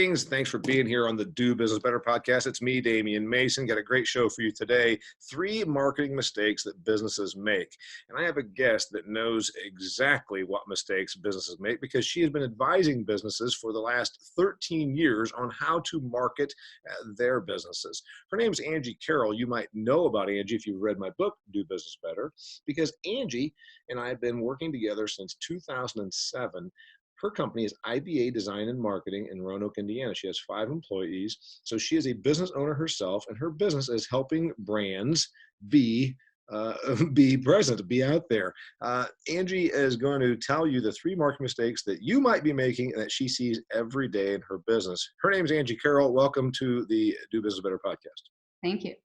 Greetings. Thanks for being here on the Do Business Better podcast. It's me, Damian Mason. Got a great show for you today. 3 marketing mistakes that businesses make. And I have a guest that knows exactly what mistakes businesses make because she has been advising businesses for the last 13 years on how to market their businesses. Her name's Angie Carel. You might know about Angie if you've read my book, Do Business Better, because Angie and I have been working together since 2007. Her company is IBA Design and Marketing in Roanoke, Indiana. She has 5 employees. So she is a business owner herself, and her business is helping brands be present, be out there. Angie is going to tell you the 3 marketing mistakes that you might be making and that she sees every day in her business. Her name is Angie Carel. Welcome to the Do Business Better podcast. Thank you.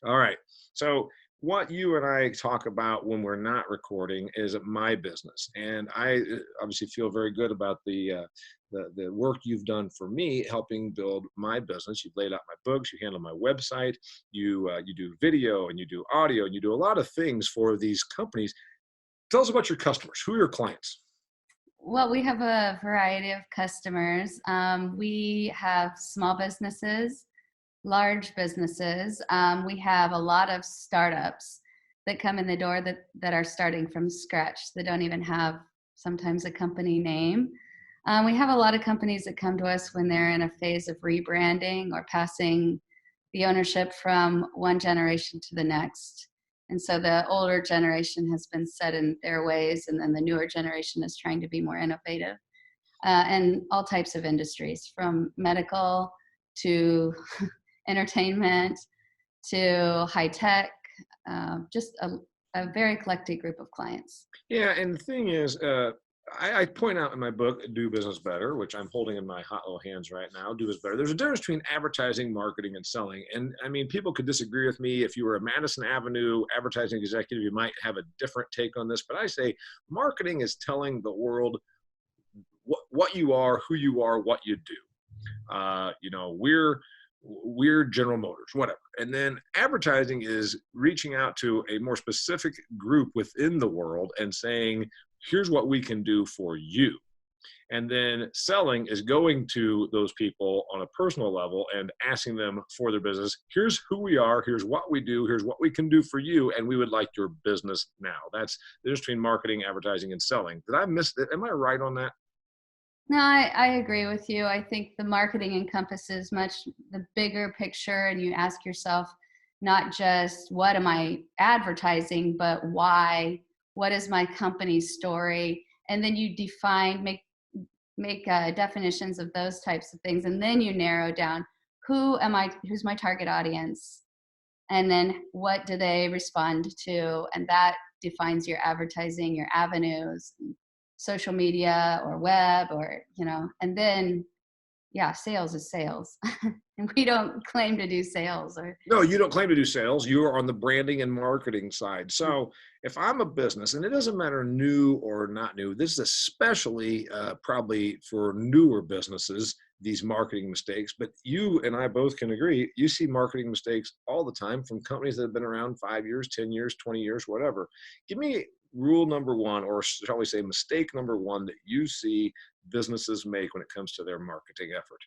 All right. So what you and I talk about when we're not recording is my business. And I obviously feel very good about the work you've done for me, helping build my business. You've laid out my books, you handle my website, you do video and you do audio, and you do a lot of things for these companies. Tell us about your customers. Who are your clients? Well, we have a variety of customers. We have small businesses, large businesses. We have a lot of startups that come in the door that are starting from scratch, that don't even have sometimes a company name. We have a lot of companies that come to us when they're in a phase of rebranding or passing the ownership from one generation to the next. And so the older generation has been set in their ways, and then the newer generation is trying to be more innovative. And all types of industries, from medical to entertainment to high tech, just a very eclectic group of clients. Yeah, and the thing is, I point out in my book, Do Business Better, which I'm holding in my hot little hands right now, Do Business Better. There's a difference between advertising, marketing, and selling. And I mean, people could disagree with me. If you were a Madison Avenue advertising executive, you might have a different take on this. But I say marketing is telling the world what you are, who you are, what you do. We're General Motors, whatever. And then advertising is reaching out to a more specific group within the world and saying, here's what we can do for you. And then selling is going to those people on a personal level and asking them for their business. Here's who we are. Here's what we do. Here's what we can do for you. And we would like your business now. That's the difference between marketing, advertising, and selling. Did I miss it? Am I right on that? No, I agree with you. I think the marketing encompasses much the bigger picture, and you ask yourself not just what am I advertising, but why, what is my company's story? And then you define, make definitions of those types of things. And then you narrow down who's my target audience? And then what do they respond to? And that defines your advertising, your avenues, social media or web, or, and then, sales is sales. And we don't claim to do sales. No, you don't claim to do sales. You are on the branding and marketing side. So if I'm a business, and it doesn't matter new or not new, this is especially probably for newer businesses, these marketing mistakes, but you and I both can agree, you see marketing mistakes all the time from companies that have been around 5 years, 10 years, 20 years, whatever. Give me rule number 1, or shall we say mistake number 1 that you see businesses make when it comes to their marketing effort.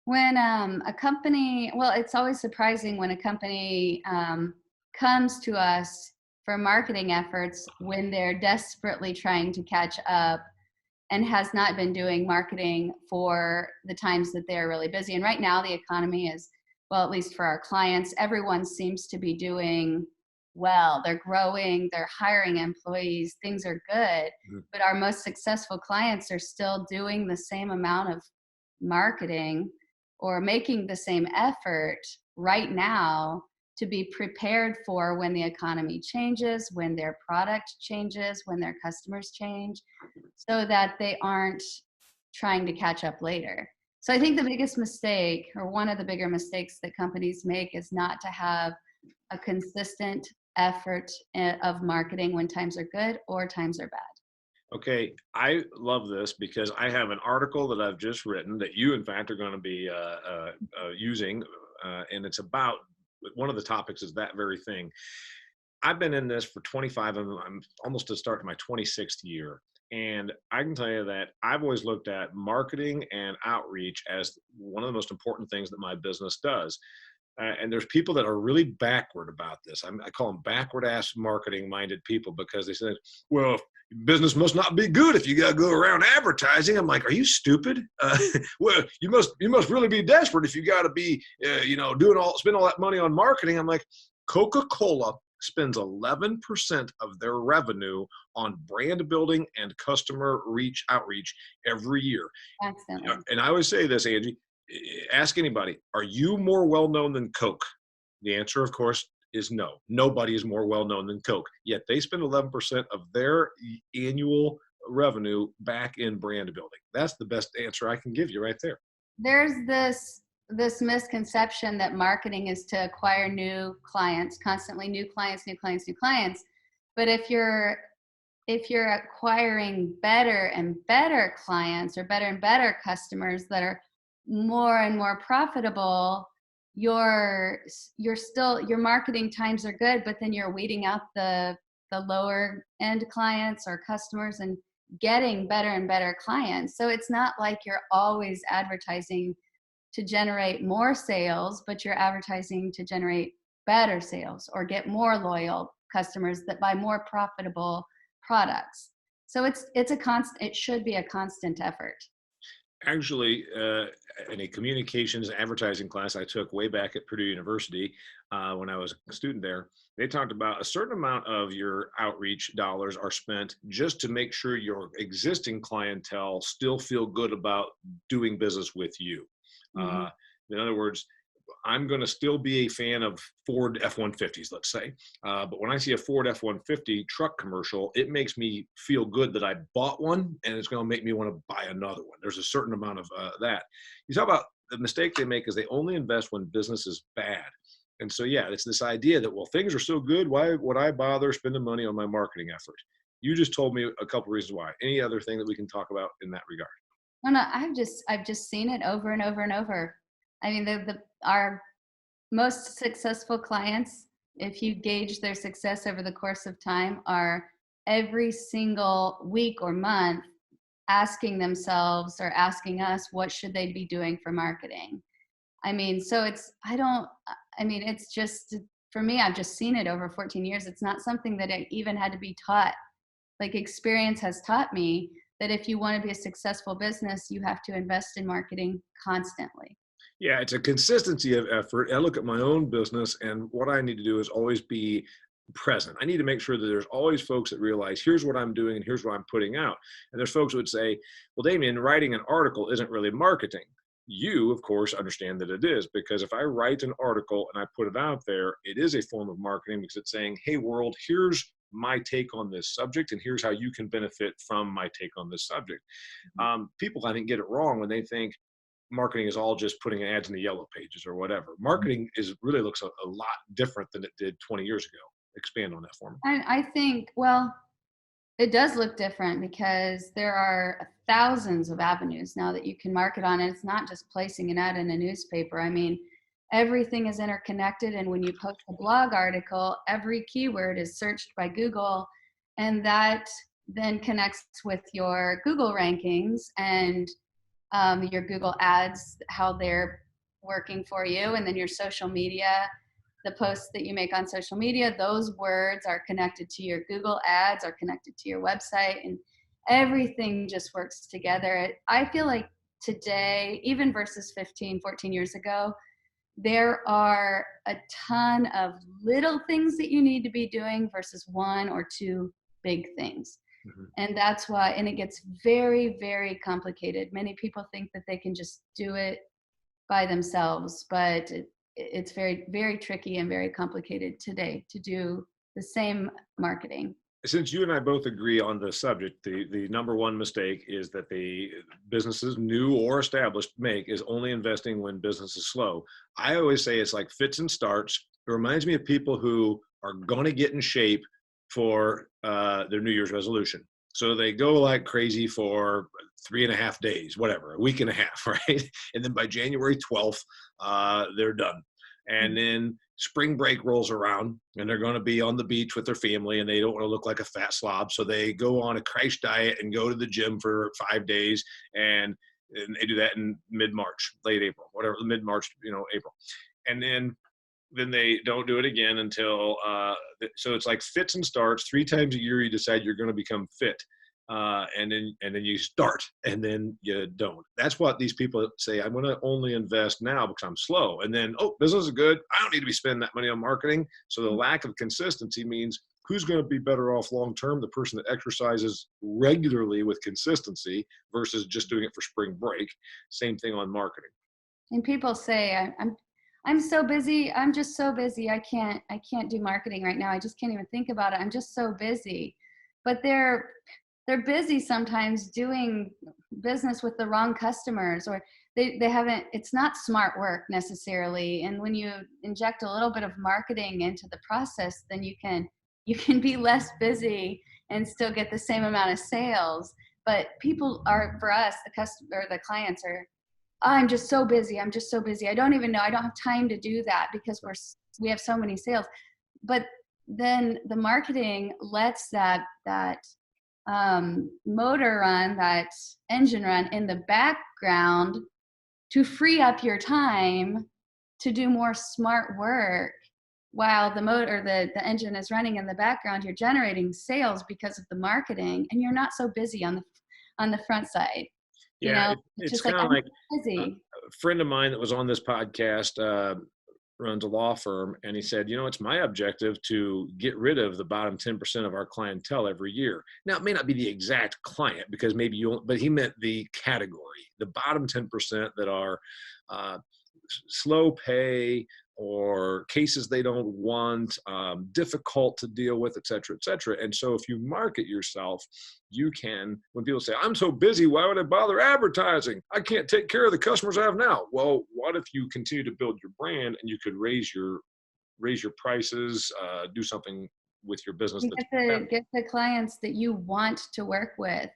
When a company, it's always surprising when a company comes to us for marketing efforts when they're desperately trying to catch up and has not been doing marketing for the times that they're really busy. And right now the economy is, at least for our clients, everyone seems to be doing well. They're growing, they're hiring employees, things are good, but our most successful clients are still doing the same amount of marketing or making the same effort right now to be prepared for when the economy changes, when their product changes, when their customers change, so that they aren't trying to catch up later. So I think the biggest mistake, or one of the bigger mistakes that companies make, is not to have a consistent effort of marketing when times are good or times are bad. Okay, I love this because I have an article that I've just written that you, in fact, are going to be using, and it's about, one of the topics is that very thing. I've been in this for 25, and I'm almost to start my 26th year. And I can tell you that I've always looked at marketing and outreach as one of the most important things that my business does. And there's people that are really backward about this. I call them backward ass marketing minded people because they said, well, business must not be good if you got to go around advertising. I'm like, are you stupid? Well, you must really be desperate if you got to be, spend all that money on marketing. I'm like, Coca-Cola spends 11% of their revenue on brand building and customer outreach every year. Accidentally. And I always say this, Angie, ask anybody, are you more well known than Coke? The answer, of course, is no. Nobody is more well known than Coke. Yet they spend 11% of their annual revenue back in brand building. That's the best answer I can give you right there. There's this misconception that marketing is to acquire new clients, constantly new clients, new clients, new clients. But if you're acquiring better and better clients or better and better customers that are more and more profitable, your marketing times are good, but then you're weeding out the lower end clients or customers and getting better and better clients. So it's not like you're always advertising to generate more sales, but you're advertising to generate better sales or get more loyal customers that buy more profitable products. So it should be a constant effort. Actually, in a communications and advertising class I took way back at Purdue University when I was a student there, they talked about a certain amount of your outreach dollars are spent just to make sure your existing clientele still feel good about doing business with you. Mm-hmm. In other words, I'm going to still be a fan of Ford F-150s, let's say. But when I see a Ford F-150 truck commercial, it makes me feel good that I bought one, and it's going to make me want to buy another one. There's a certain amount of that. You talk about the mistake they make is they only invest when business is bad. And so, yeah, it's this idea that, well, things are so good, why would I bother spending money on my marketing effort? You just told me a couple reasons why. Any other thing that we can talk about in that regard? No, no, I've just seen it over and over and over. I mean, our most successful clients, if you gauge their success over the course of time, are every single week or month asking themselves or asking us, what should they be doing for marketing? I mean, so it's just, for me, I've just seen it over 14 years. It's not something that I even had to be taught. Like, experience has taught me that if you want to be a successful business, you have to invest in marketing constantly. Yeah, it's a consistency of effort. I look at my own business, and what I need to do is always be present. I need to make sure that there's always folks that realize here's what I'm doing and here's what I'm putting out. And there's folks who would say, well, Damian, writing an article isn't really marketing. You, of course, understand that it is, because if I write an article and I put it out there, it is a form of marketing because it's saying, hey, world, here's my take on this subject, and here's how you can benefit from my take on this subject. People, I think, get it wrong when they think marketing is all just putting ads in the yellow pages or whatever. Marketing really looks a lot different than it did 20 years ago. Expand on that for me. I think, well, it does look different because there are thousands of avenues now that you can market on. And it's not just placing an ad in a newspaper. I mean, everything is interconnected. And when you post a blog article, every keyword is searched by Google. And that then connects with your Google rankings and your Google ads, how they're working for you. And then your social media, the posts that you make on social media, those words are connected to your Google ads, are connected to your website, and everything just works together. I feel like today, even versus 15, 14 years ago, there are a ton of little things that you need to be doing versus one or two big things. Mm-hmm. And that's why, and it gets very, very complicated. Many people think that they can just do it by themselves, but it's very, very tricky and very complicated today to do the same marketing. Since you and I both agree on the subject, the number one mistake is that the businesses, new or established, make is only investing when business is slow. I always say it's like fits and starts. It reminds me of people who are going to get in shape for their New Year's resolution. So they go like crazy for 3.5 days, whatever, a week and a half, right? And then by January 12th, they're done. And then spring break rolls around and they're going to be on the beach with their family and they don't want to look like a fat slob. So they go on a crash diet and go to the gym for 5 days. And they do that in mid-March, late April, whatever, mid-March, April. And then they don't do it again until, so it's like fits and starts. 3 times a year you decide you're going to become fit. And then you start and then you don't. That's what these people say. I'm going to only invest now because I'm slow. And then, business is good. I don't need to be spending that money on marketing. So the lack of consistency means who's going to be better off long-term? The person that exercises regularly with consistency versus just doing it for spring break. Same thing on marketing. And people say, I'm so busy. I'm just so busy. I can't do marketing right now. I just can't even think about it. I'm just so busy. But they're busy sometimes doing business with the wrong customers, or they haven't, it's not smart work necessarily. And when you inject a little bit of marketing into the process, then you can be less busy and still get the same amount of sales. But people are, for us, the customer or the clients are, I'm just so busy. I'm just so busy. I don't even know. I don't have time to do that because we have so many sales. But then the marketing lets that motor run, that engine run in the background to free up your time to do more smart work. While the motor, the engine is running in the background, you're generating sales because of the marketing, and you're not so busy on the front side. Yeah, it's just kind of like a friend of mine that was on this podcast runs a law firm, and he said, it's my objective to get rid of the bottom 10% of our clientele every year. Now, it may not be the exact client because maybe but he meant the category, the bottom 10% that are slow pay or cases they don't want, difficult to deal with, et cetera, et cetera. And so if you market yourself, you can, when people say, I'm so busy, why would I bother advertising? I can't take care of the customers I have now. Well, what if you continue to build your brand and you could raise your prices, do something with your business? Get the clients that you want to work with,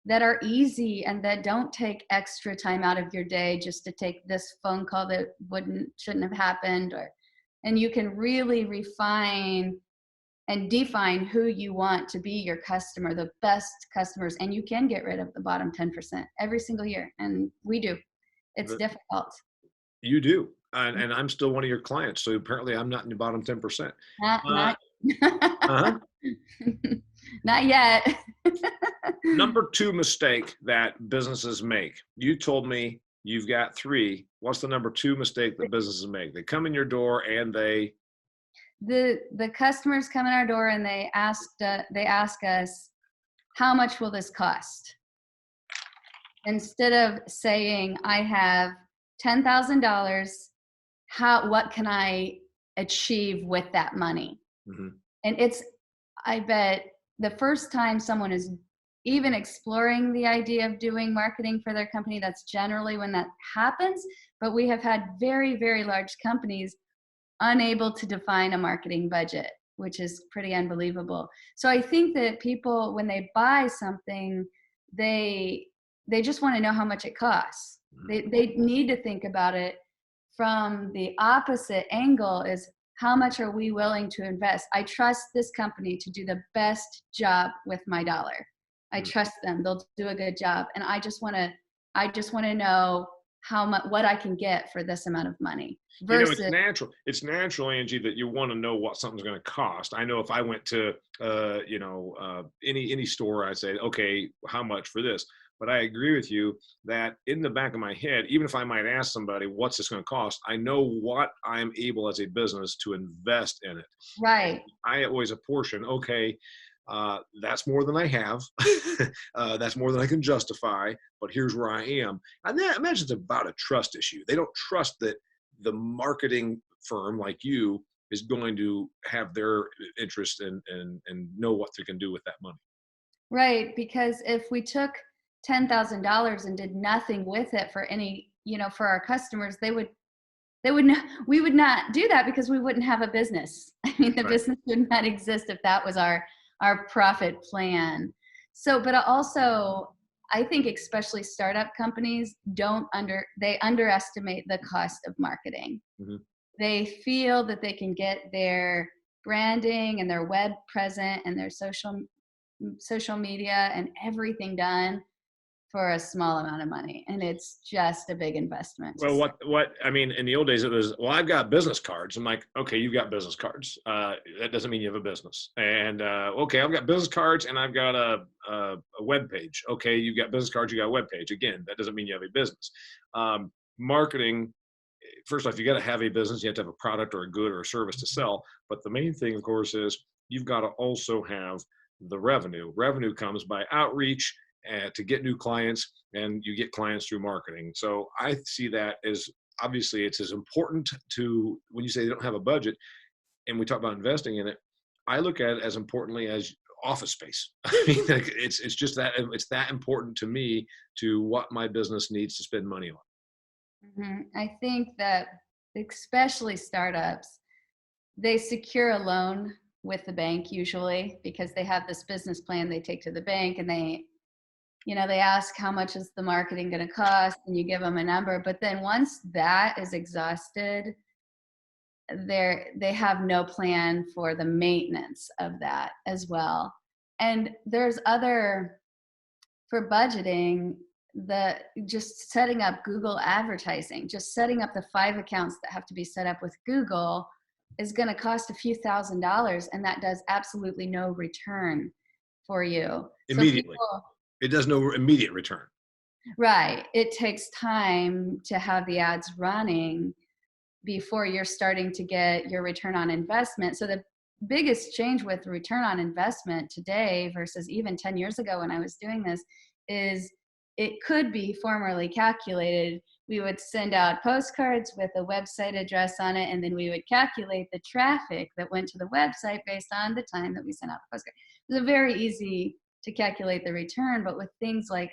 that are easy and that don't take extra time out of your day just to take this phone call that shouldn't have happened, and you can really refine and define who you want to be your customer, the best customers, and you can get rid of the bottom 10% every single year. And we do. It's difficult. You do. And I'm still one of your clients. So apparently I'm not in the bottom 10%. Not yet. Number 2 mistake that businesses make. You told me you've got 3. What's the number 2 mistake that businesses make? They come in your door and the customers come in our door and they ask us, how much will this cost? Instead of saying, I have $10,000, what can I achieve with that money? Mm-hmm. And I bet the first time someone is even exploring the idea of doing marketing for their company, that's generally when that happens. But we have had very, very large companies unable to define a marketing budget, which is pretty unbelievable. So I think that people, when they buy something, they just want to know how much it costs. They need to think about it from the opposite angle, is how much are we willing to invest? I trust this company to do the best job with my dollar. I trust them. They'll do a good job. And I just want to know what I can get for this amount of money. Versus, it's natural, Angie, that you want to know what something's going to cost. I know if I went to, any store, I'd say, okay, how much for this? But I agree with you that in the back of my head, even if I might ask somebody, what's this going to cost? I know what I'm able as a business to invest in it. Right. I always apportion, okay, that's more than I have. That's more than I can justify, but here's where I am. And then I imagine it's about a trust issue. They don't trust that the marketing firm like you is going to have their interest and know what they can do with that money. Right. Because if we took $10,000 and did nothing with it for any, for our customers, we would not do that because we wouldn't have a business. I mean, the business would not exist if that was our profit plan. So, but also I think especially startup companies they underestimate the cost of marketing. Mm-hmm. they feel that they can get their branding and their web present and their social media and everything done for a small amount of money, and it's just a big investment to Well, start. what I mean, in the old days, it was, well, I've got business cards. I'm like, okay, you've got business cards. That doesn't mean you have a business. And okay, I've got business cards and I've got a web page. Okay, you've got business cards, you got a web page. Again, that doesn't mean you have a business. Marketing, first off, you got to have a business. You have to have a product or a good or a service to sell. But the main thing, of course, is you've got to also have the revenue. Revenue comes by outreach to get new clients, and you get clients through marketing. So I see that as, obviously, it's as important to, when you say they don't have a budget and we talk about investing in it, I look at it as importantly as office space. I mean, like, it's just that it's that important to me to what my business needs to spend money on. I think that especially startups, they secure a loan with the bank usually because they have this business plan they take to the bank, and they ask how much is the marketing going to cost, and you give them a number. But then once that is exhausted, they have no plan for the maintenance of that as well. And there's other, for budgeting, the just setting up Google advertising, just setting up the 5 accounts that have to be set up with Google is going to cost a few $1,000s, and that does absolutely no return for you. So Immediately. people, It does no immediate return. right, it takes time to have the ads running before you're starting to get your return on investment. So the biggest change with return on investment today versus even 10 years ago when I was doing this is it could be formerly calculated. We would send out postcards with a website address on it, and then we would calculate the traffic that went to the website based on the time that we sent out the postcard. It was very easy to calculate the return, but with things like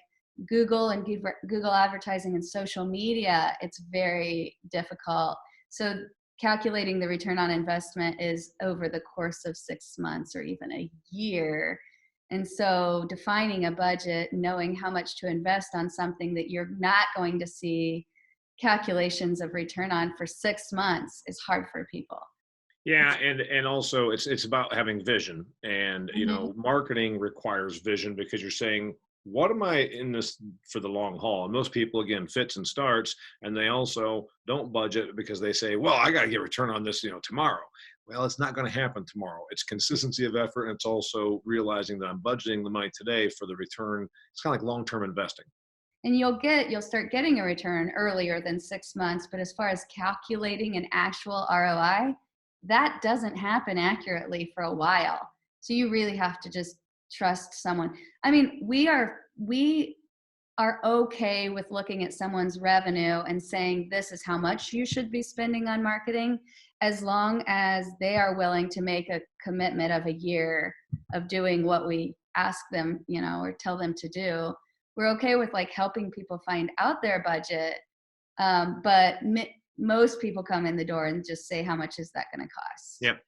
Google and Google advertising and social media, it's very difficult. So calculating the return on investment is over the course of 6 months or even a year. And so defining a budget, knowing how much to invest on something that you're not going to see calculations of return on for 6 months is hard for people. Yeah, and also it's about having vision, and Mhm. marketing requires vision because you're saying, what am I in this for the long haul? And most people, again, fits and starts, and they also don't budget because they say, well, I got to get return on this, tomorrow. Well, it's not going to happen tomorrow. It's consistency of effort, and it's also realizing that I'm budgeting the money today for the return. It's kind of like long-term investing. And you'll start getting a return earlier than 6 months, but as far as calculating an actual ROI, that doesn't happen accurately for a while. So you really have to just trust someone. I mean, we are okay with looking at someone's revenue and saying this is how much you should be spending on marketing, as long as they are willing to make a commitment of a year of doing what we ask them, or tell them to do. We're okay with like helping people find out their budget, but most people come in the door and just say, how much is that going to cost? Yep.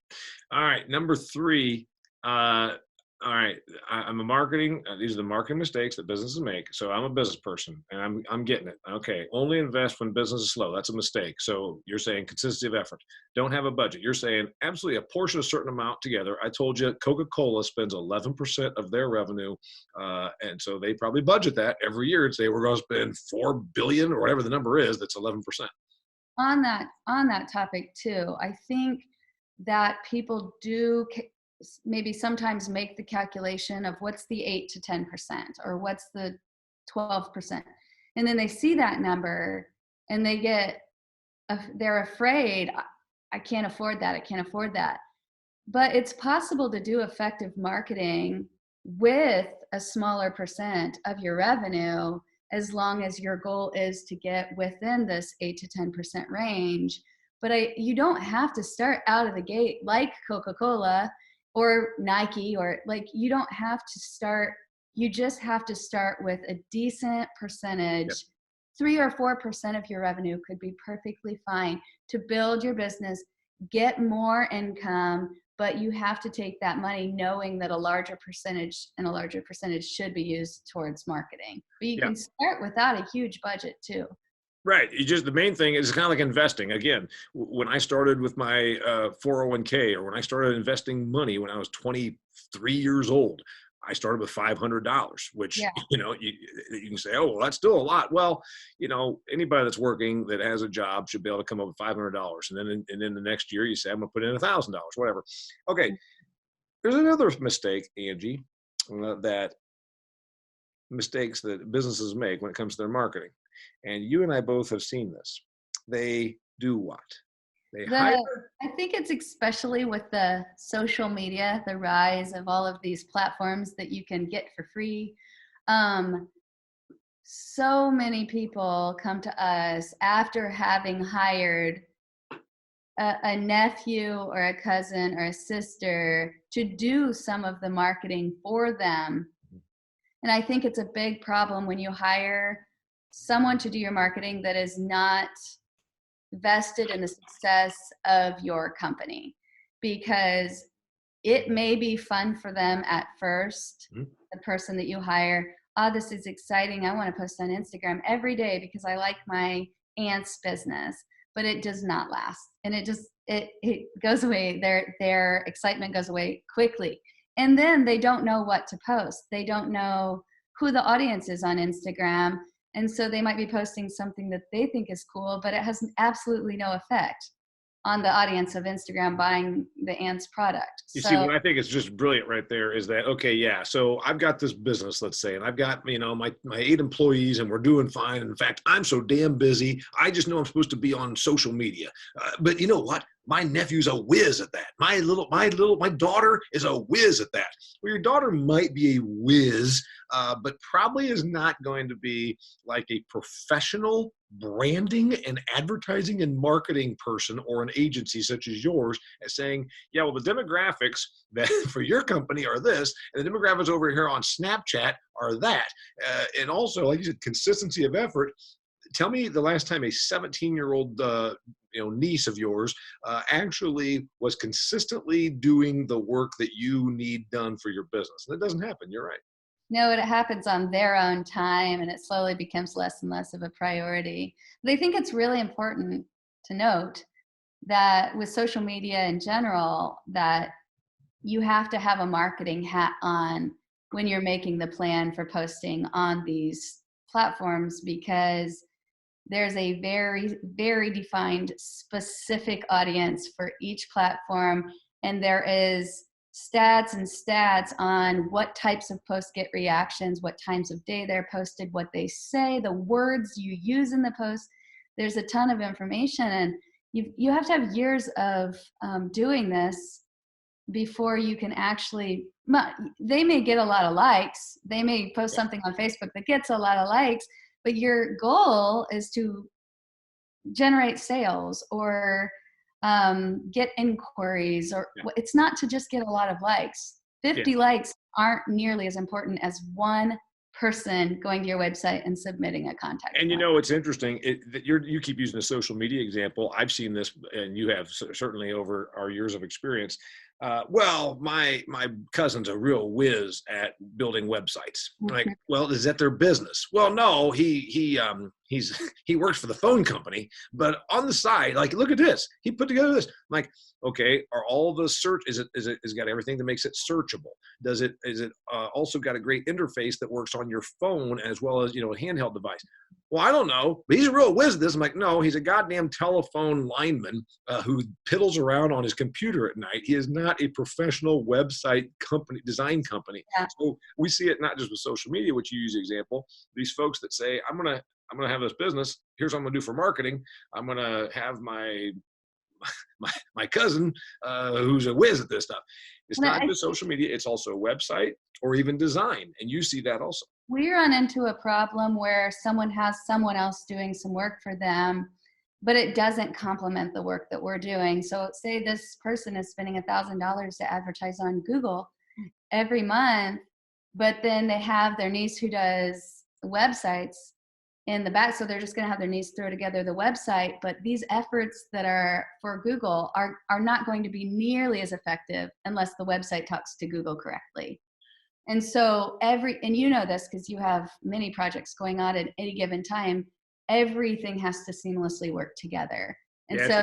All right. Number 3. All right. I'm a marketing. These are the marketing mistakes that businesses make. So I'm a business person, and I'm getting it. Okay. Only invest when business is slow. That's a mistake. So you're saying consistency of effort. Don't have a budget. You're saying absolutely apportion a certain amount together. I told you Coca-Cola spends 11% of their revenue, and so they probably budget that every year and say we're going to spend $4 billion or whatever the number is. That's 11%. On that topic too, I think that people do maybe sometimes make the calculation of what's the 8 to 10% or what's the 12%, and then they see that number and they're afraid, I can't afford that, I can't afford that. But it's possible to do effective marketing with a smaller percent of your revenue, as long as your goal is to get within this 8 to 10% range. But you don't have to start out of the gate like Coca-Cola or Nike, or like, you don't have to start, you just have to start with a decent percentage. Yep. 3 or 4% of your revenue could be perfectly fine to build your business, get more income, but you have to take that money knowing that a larger percentage should be used towards marketing. But you Yeah. can start without a huge budget too. Right. You just, the main thing is kind of like investing. Again, when I started with my 401k, or when I started investing money when I was 23 years old, I started with $500, which, Yeah. you can say, oh, well, that's still a lot. Well, anybody that's working that has a job should be able to come up with $500. And then the next year you say, I'm going to put in $1,000, whatever. Okay. There's another mistake, Angie, that mistakes that businesses make when it comes to their marketing. And you and I both have seen this. They do what? They hire. I think it's especially with the social media, the rise of all of these platforms that you can get for free. Um, so many people come to us after having hired a nephew or a cousin or a sister to do some of the marketing for them. And I think it's a big problem when you hire someone to do your marketing that is not vested in the success of your company, because it may be fun for them at first. Mhm. The person that you hire, oh, this is exciting, I want to post on Instagram every day because I like my aunt's business, but it does not last, and it goes away. Their excitement goes away quickly, and then they don't know what to post. They don't know who the audience is on Instagram. And so they might be posting something that they think is cool, but it has absolutely no effect on the audience of Instagram buying the aunt's product. You see, So what I think is just brilliant right there is that, okay, yeah, so I've got this business, let's say, and I've got, my 8 employees, and we're doing fine. In fact, I'm so damn busy. I just know I'm supposed to be on social media. But you know what? My nephew's a whiz at that. My daughter is a whiz at that. Well, your daughter might be a whiz, but probably is not going to be like a professional branding and advertising and marketing person, or an agency such as yours, as saying, yeah, well, the demographics that for your company are this, and the demographics over here on Snapchat are that. And also, like you said, consistency of effort. Tell me the last time a 17-year-old niece of yours actually was consistently doing the work that you need done for your business. That doesn't happen. You're right. no, it happens on their own time, and it slowly becomes less and less of a priority. But I think it's really important to note that with social media in general, that you have to have a marketing hat on when you're making the plan for posting on these platforms, because there's a very, very defined specific audience for each platform. And there is stats on what types of posts get reactions, what times of day they're posted, what they say, the words you use in the post. There's a ton of information, and you have to have years of doing this before you can actually, they may get a lot of likes. They may post something on Facebook that gets a lot of likes, but your goal is to generate sales or get inquiries, or it's not to just get a lot of likes. 50 likes aren't nearly as important as one person going to your website and submitting a contact And form. it's interesting that you keep using the social media example. I've seen this, and you have certainly over our years of experience. Well, my cousin's a real whiz at building websites. Like, well, is that their business? Well, no, he works for the phone company, but on the side, like, look at this, he put together this. I'm like, okay, are all the search, is it got everything that makes it searchable? Is it also got a great interface that works on your phone as well as, a handheld device? Well, I don't know, but he's a real whiz at this. I'm like, no, he's a goddamn telephone lineman who piddles around on his computer at night. He is not a professional website company, design company. Yeah. So we see it not just with social media, which you use the example, these folks that say, I'm going to have this business. Here's what I'm going to do for marketing. I'm going to have my cousin who's a whiz at this stuff. It's not just social media. It's also a website or even design. And you see that also. We run into a problem where someone has someone else doing some work for them, but it doesn't complement the work that we're doing. So say this person is spending $1,000 to advertise on Google every month, but then they have their niece who does websites in the back. So they're just going to have their niece throw together the website. But these efforts that are for Google are not going to be nearly as effective unless the website talks to Google correctly. And so and you know this because you have many projects going on at any given time, everything has to seamlessly work together. And Yeah, so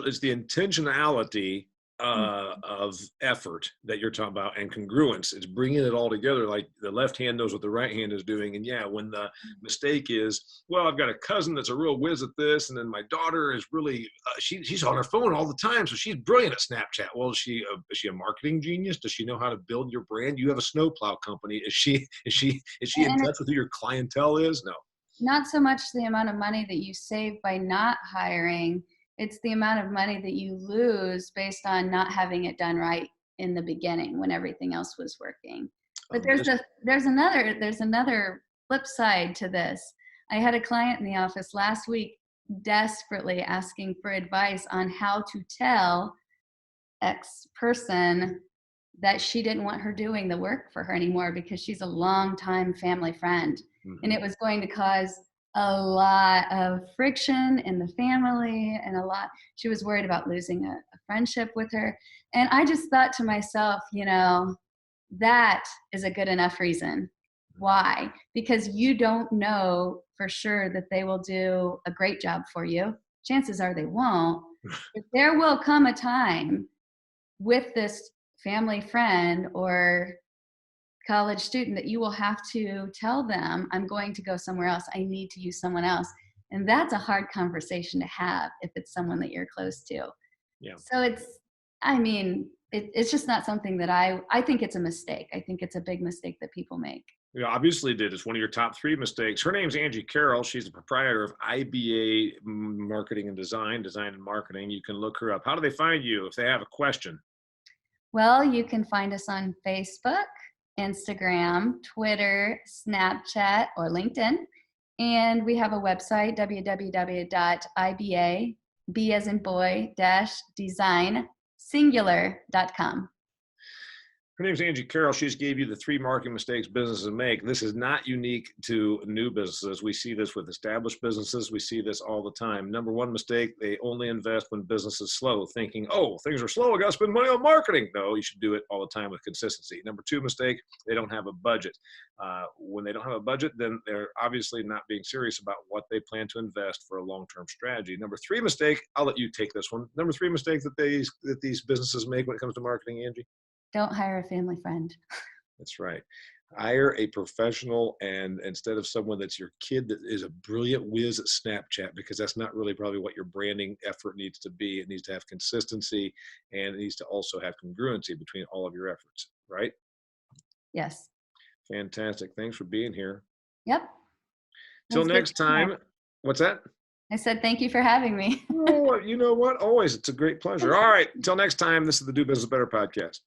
it's the intentionality of effort that you're talking about, and congruence. It's bringing it all together. Like the left hand knows what the right hand is doing. And yeah, when the mistake is, well, I've got a cousin that's a real whiz at this, and then my daughter is really she's on her phone all the time, so she's brilliant at Snapchat. Well, is she a marketing genius? Does she know how to build your brand? You have a snowplow company. Is she in and touch with who your clientele is? No. not so much the amount of money that you save by not hiring, it's the amount of money that you lose based on not having it done right in the beginning when everything else was working. But there's another flip side to this. I had a client in the office last week desperately asking for advice on how to tell X person that she didn't want her doing the work for her anymore because she's a longtime family friend. And it was going to cause a lot of friction in the family, and she was worried about losing a friendship with her. And I just thought to myself, that is a good enough reason. Why? Because you don't know for sure that they will do a great job for you. Chances are they won't. But there will come a time with this family friend or college student that you will have to tell them, I'm going to go somewhere else. I need to use someone else. And that's a hard conversation to have if it's someone that you're close to. Yeah. So it's just not something that I think it's a mistake. I think it's a big mistake that people make. You obviously did. It's one of your top 3 mistakes. Her name's Angie Carel. She's the proprietor of IBA Marketing and Design and Marketing. You can look her up. How do they find you if they have a question? Well, you can find us on Facebook, Instagram, Twitter, Snapchat, or LinkedIn. And we have a website, www.iba, B as in boy, design, singular.com. Her name's Angie Carel. She just gave you the 3 marketing mistakes businesses make. This is not unique to new businesses. We see this with established businesses. We see this all the time. Number 1 mistake, they only invest when business is slow, thinking, oh, things are slow, I got to spend money on marketing. No, you should do it all the time with consistency. Number 2 mistake, they don't have a budget. When they don't have a budget, then they're obviously not being serious about what they plan to invest for a long-term strategy. Number 3 mistake, I'll let you take this one. Number 3 mistake that these businesses make when it comes to marketing, Angie? Don't hire a family friend. That's right. Hire a professional, and instead of someone that's your kid that is a brilliant whiz at Snapchat, because that's not really probably what your branding effort needs to be. It needs to have consistency, and it needs to also have congruency between all of your efforts, right? Yes. Fantastic. Thanks for being here. Yep. Till next time. What's that? I said, thank you for having me. Oh, you know what? Always. It's a great pleasure. All right. Until next time, this is the Do Business Better podcast.